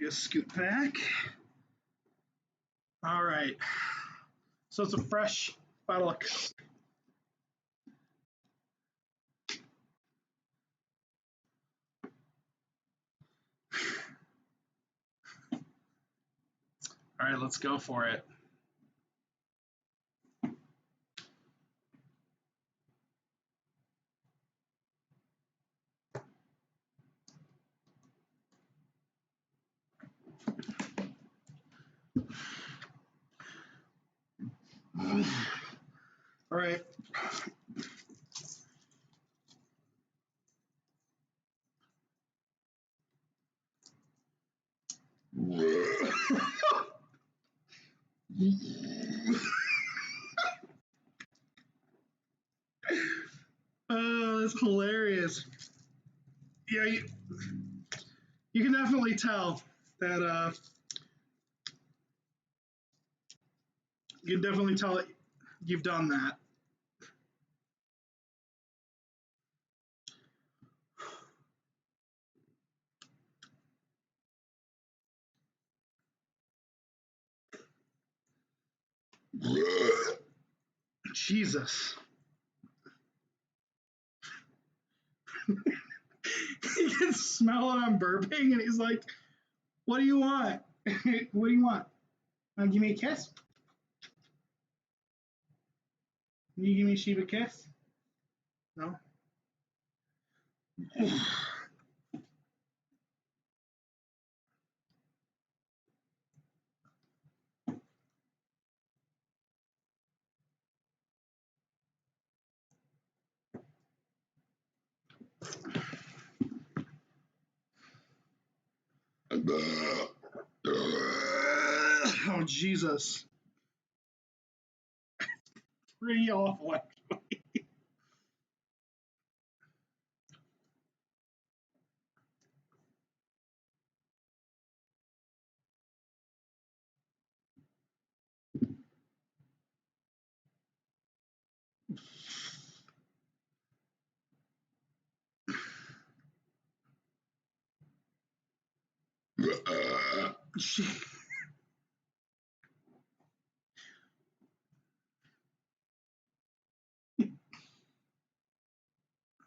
Just scoot back. All right. So it's a fresh bottle of. All right, let's go for it. All right. Oh, that's hilarious. Yeah, you can definitely tell that you can definitely tell that you've done that. Jesus. He can smell it I'm burping and he's like, what do you want? What do you want? Give me a kiss? Can you give me a Shiba kiss? No? Oh, Jesus. Pretty awful.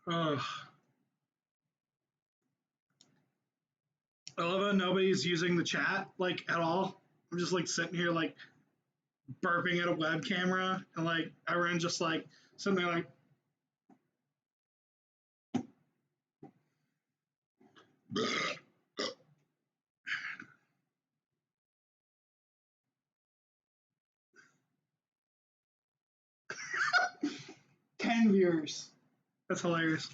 Ugh. I love how nobody's using the chat like at all. I'm just like sitting here like burping at a web camera and like everyone just like sitting there like 10 viewers. That's hilarious.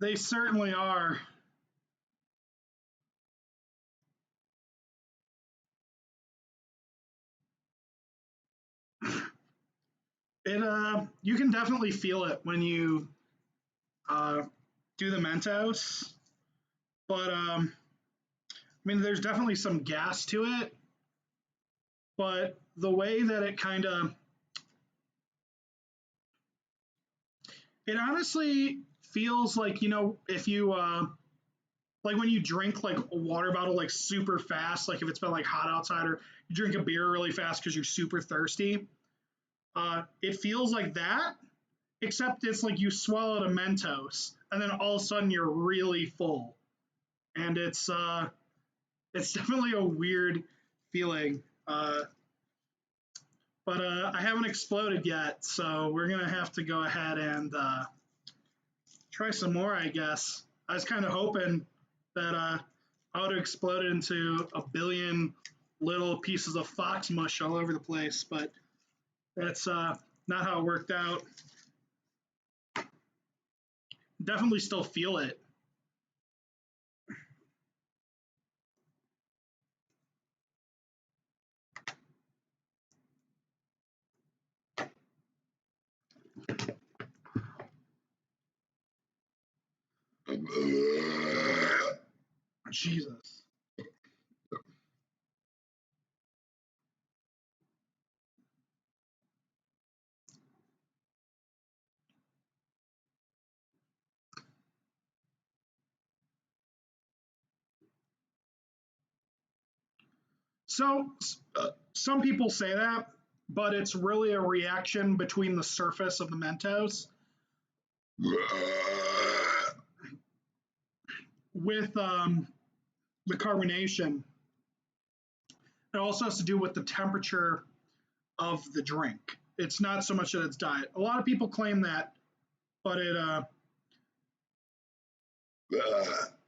They certainly are. You can definitely feel it when you uh do the Mentos, but I mean there's definitely some gas to it, but the way that it kind of it honestly feels like, you know, if you like when you drink like a water bottle like super fast, like if it's been like hot outside, or you drink a beer really fast because you're super thirsty. It feels like that, except it's like you swallowed a Mentos and then all of a sudden you're really full, and it's definitely a weird feeling. But I haven't exploded yet, so we're gonna have to go ahead and try some more, I guess. I was kind of hoping that I would have exploded into a billion little pieces of fox mush all over the place, but that's not how it worked out. Definitely still feel it. Jesus. So some people say that, but it's really a reaction between the surface of the Mentos with the carbonation. It also has to do with the temperature of the drink. It's not so much that it's diet. A lot of people claim that, but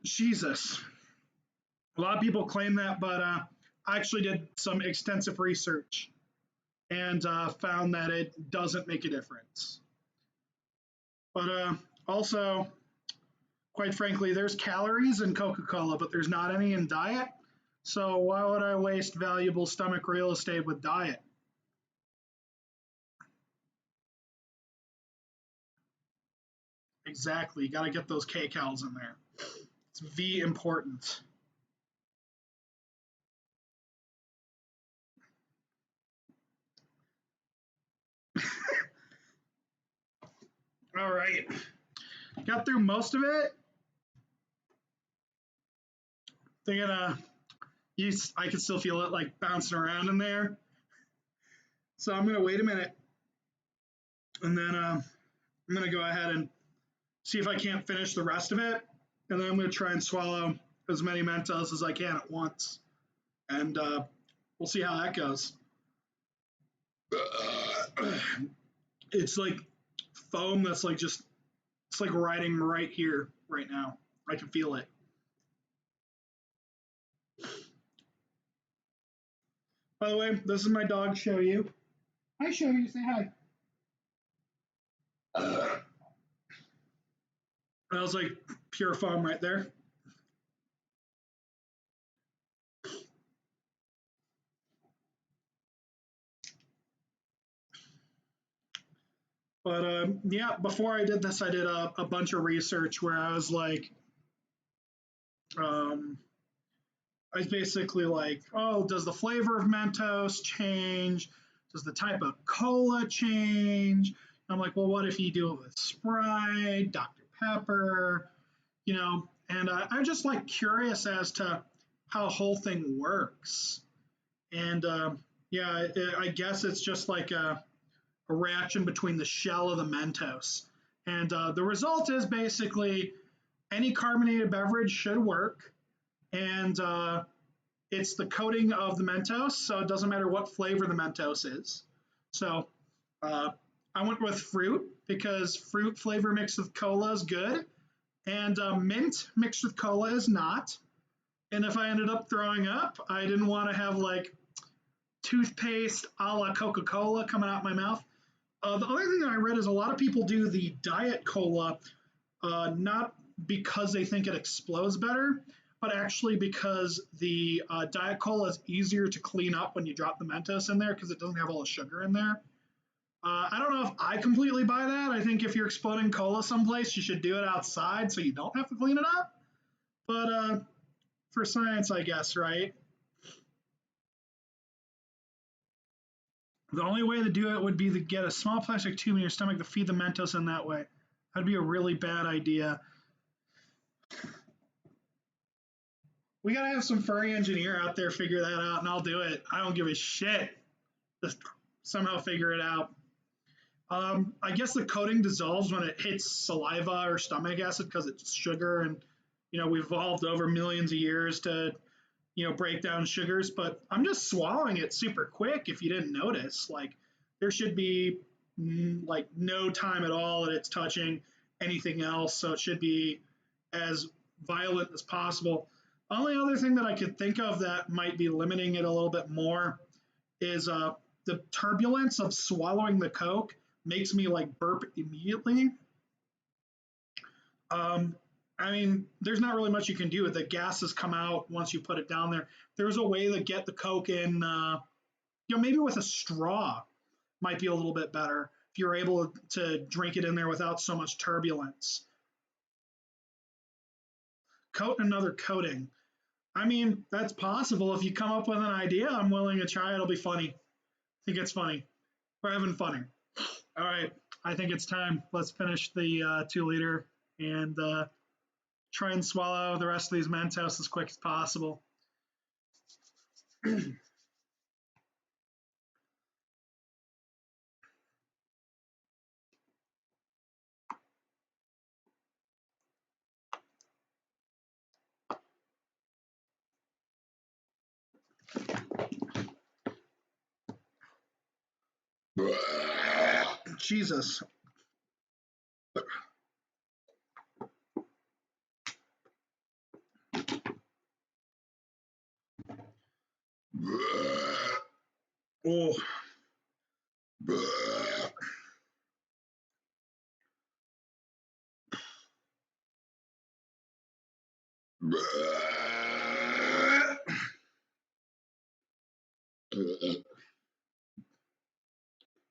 Jesus. A lot of people claim that, but I actually did some extensive research and found that it doesn't make a difference. But also, quite frankly, there's calories in Coca-Cola, but there's not any in diet. So why would I waste valuable stomach real estate with diet? Exactly. You got to get those kcals in there. It's V important. All right. Got through most of it. Thinking, I can still feel it like bouncing around in there. So I'm gonna wait a minute, and then I'm gonna go ahead and see if I can't finish the rest of it, and then I'm gonna try and swallow as many Mentos as I can at once, and we'll see how that goes. It's like foam that's like just it's like riding right here right now. I can feel it. By the way, this is my dog Show You. Hi Show You, say hi. That was like pure foam right there. But yeah, before I did this, I did a bunch of research where I was like, um, I was basically like, oh, does the flavor of Mentos change? Does the type of cola change? I'm like, well, what if you do it with Sprite, Dr. Pepper, And I'm just like curious as to how the whole thing works. And yeah, I guess it's just like a reaction between the shell of the Mentos. And the result is basically any carbonated beverage should work. And it's the coating of the Mentos, so it doesn't matter what flavor the Mentos is. So uh, I went with fruit because fruit flavor mixed with cola is good, and mint mixed with cola is not. And if I ended up throwing up, I didn't want to have like toothpaste a la Coca Cola coming out my mouth. The other thing that I read is a lot of people do the diet cola not because they think it explodes better, but actually because the diet cola is easier to clean up when you drop the Mentos in there because it doesn't have all the sugar in there. I don't know if I completely buy that. I think if you're exploding cola someplace, you should do it outside so you don't have to clean it up. But for science, I guess, right? The only way to do it would be to get a small plastic tube in your stomach to feed the Mentos in that way. That'd be a really bad idea. We gotta have some furry engineer out there figure that out, and I'll do it. I don't give a shit. Just somehow figure it out. I guess the coating dissolves when it hits saliva or stomach acid because it's sugar, and we've evolved over millions of years to break down sugars. But I'm just swallowing it super quick. If you didn't notice, like there should be like no time at all that it's touching anything else, so it should be as violent as possible. Only other thing that I could think of that might be limiting it a little bit more is the turbulence of swallowing the Coke makes me like burp immediately. Um, I mean, there's not really much you can do. The gases come out once you put it down there. There's a way to get the Coke in, maybe with a straw might be a little bit better if you're able to drink it in there without so much turbulence. Coat another coating. I mean, that's possible. If you come up with an idea, I'm willing to try. It'll be funny. I think it's funny. We're having fun. All right. I think it's time. Let's finish the 2 liter and try and swallow the rest of these Mentos as quick as possible. Jesus. Oh.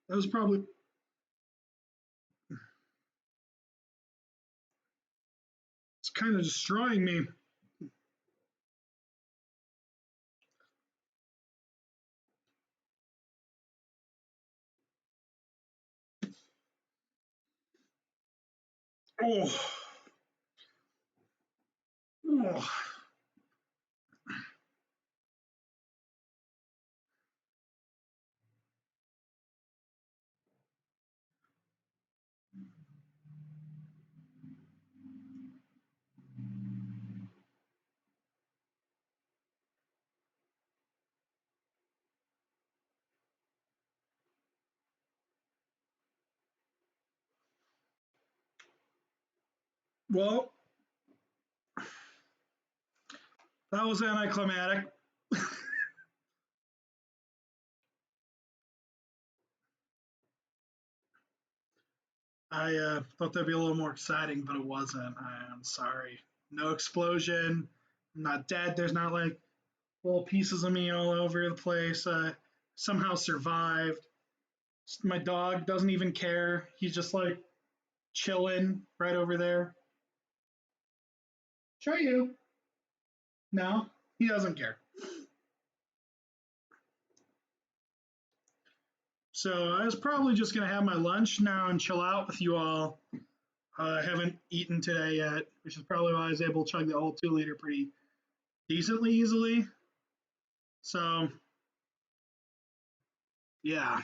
That was probably. It's kind of destroying me. Oh. Oh. Well, that was anticlimactic. I thought that'd be a little more exciting, but it wasn't. I'm sorry. No explosion. I'm not dead. There's not like little pieces of me all over the place. Somehow survived. My dog doesn't even care. He's just like chilling right over there. Show you. No, he doesn't care. So I was probably just gonna have my lunch now and chill out with you all. I haven't eaten today yet, which is probably why I was able to chug the whole 2 liter pretty decently easily. So yeah.